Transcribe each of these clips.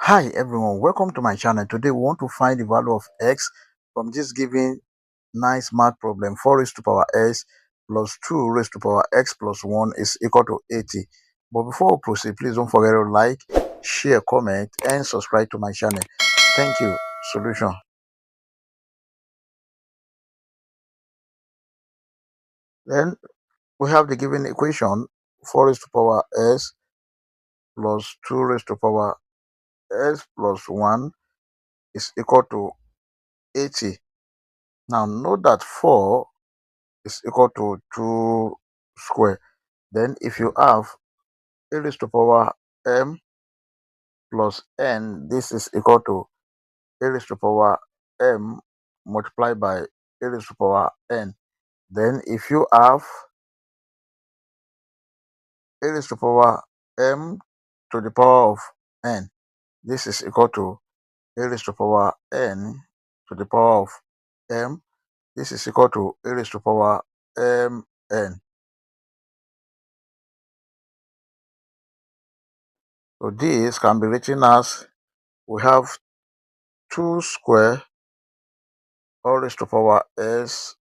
Hi everyone, welcome to my channel. Today we want to find the value of x from this given nice math problem. 4 raised to power s plus 2 raised to power x plus 1 is equal to 80. But before we proceed, please don't forget to like, share, comment and subscribe to my channel. Thank you. Solution. Then we have the given equation 4 raised to power s plus 2 raised to power s plus 1 is equal to 80. Now note that 4 is equal to 2 square. Then if you have a raised to power m plus n, this is equal to a raised to power m multiplied by a raised to power n. Then if you have a raised to power m to the power of n, this is equal to a raised to power n to the power of m. This is equal to a raised to power mn. So this can be written as we have 2 square all raised to power s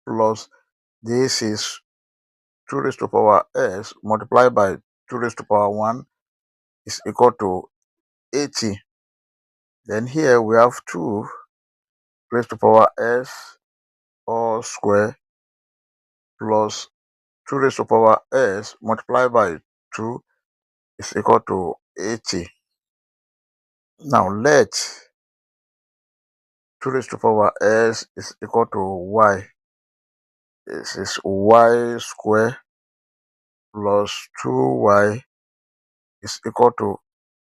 plus this is 2 raised to power s multiplied by 2 raised to power 1 is equal to 80. Then here we have 2 raised to power s all square plus 2 raised to power s multiplied by 2 is equal to 80. Now let 2 raised to power s is equal to y. This is y square plus 2y is equal to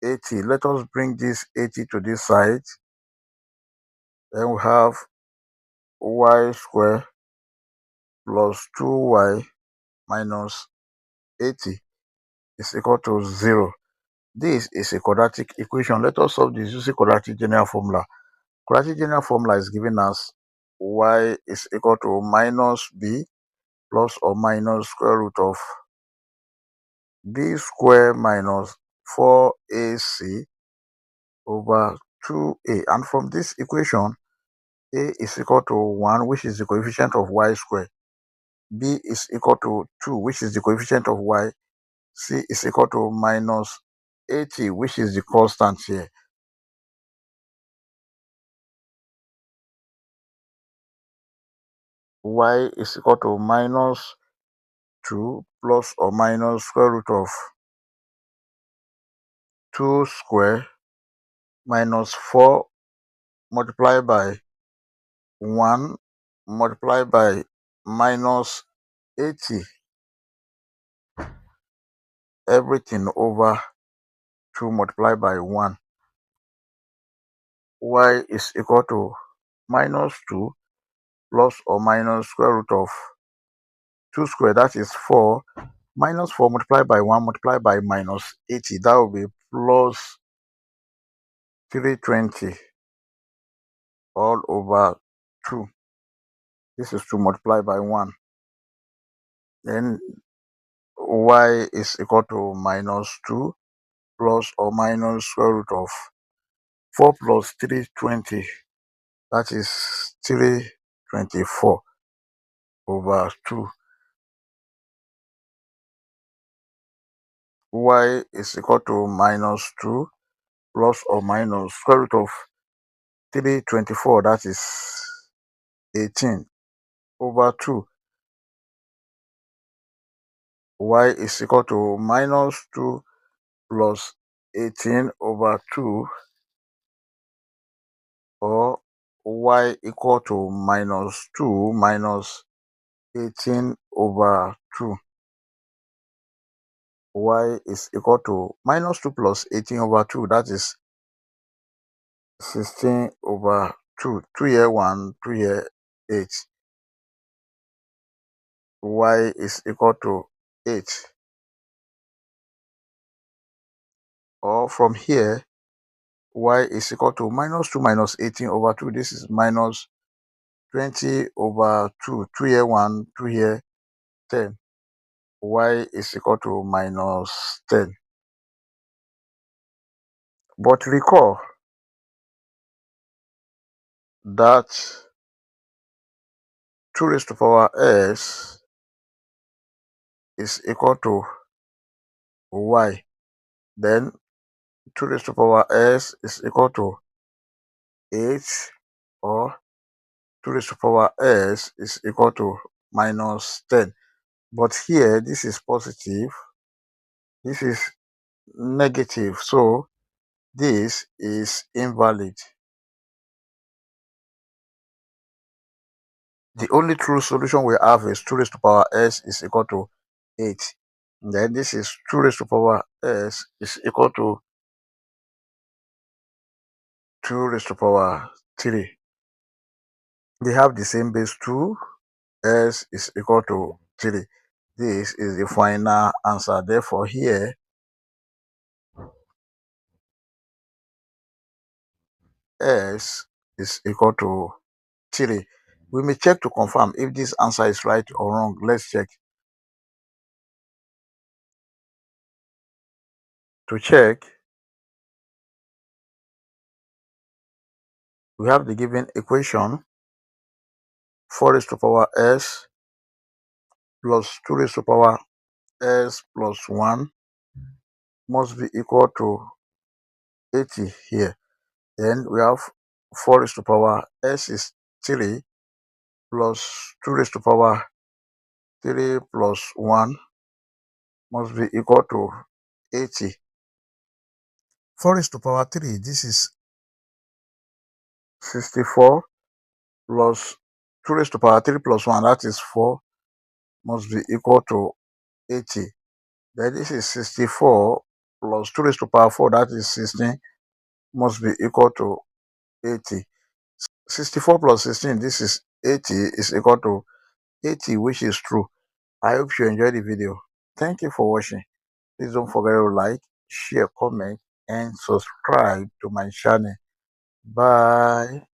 80. Let us bring this 80 to this side. Then we have y square plus 2y minus 80 is equal to 0. This is a quadratic equation. Let us solve this using quadratic general formula. Quadratic general formula is giving us y is equal to minus b plus or minus square root of b square minus 4ac over 2a. And from this equation, a is equal to 1, which is the coefficient of y squared. B is equal to 2, which is the coefficient of y. C is equal to minus 80, which is the constant here. Y is equal to minus 2 plus or minus square root of 2 square minus 4 multiplied by 1 multiplied by minus 80. Everything over 2 multiplied by 1. Y is equal to minus 2 plus or minus square root of 2 square, that is 4, minus 4 multiplied by 1 multiplied by minus 80, that will be plus 320 all over 2. This is 2 multiplied by 1. Then y is equal to minus 2 plus or minus square root of 4 plus 320, that is 324 over 2. Y is equal to minus 2 plus or minus square root of 324, that is 18 over 2. Y is equal to minus 2 plus 18 over 2, or y equal to minus 2 minus 18 over 2. Y is equal to minus 2 plus 18 over 2, that is 16 over 2. 2 here 1, 2 here 8. Y is equal to 8. Or from here, y is equal to minus 2 minus 18 over 2. This is minus 20 over 2. 2 here 1, 2 here 10. Y is equal to minus 10. But recall that 2 raised to power s is equal to y. Then 2 raised to power s is equal to 8, or 2 raised to power s is equal to minus 10. But here, this is positive, this is negative, so this is invalid. The only true solution we have is 2 raised to power s is equal to 8. And then this is 2 raised to power s is equal to 2 raised to power 3. They have the same base 2, s is equal to 3. This is the final answer. Therefore, here s is equal to 3. We may check to confirm if this answer is right or wrong. Let's check. To check, we have the given equation: 4 raised to power s plus 2 raised to power s plus 1 must be equal to 80 here. Then we have 4 raised to power s is 3 plus 2 raised to power 3 plus 1 must be equal to 80. 4 raised to power 3, this is 64, plus 2 raised to power 3 plus 1, that is 4, must be equal to 80. Then this is 64 plus 2 raised to power 4, that is 16, must be equal to 80. 64 plus 16, this is 80, is equal to 80, which is true. I hope you enjoyed the video. Thank you for watching. Please don't forget to like, share, comment, and subscribe to my channel. Bye.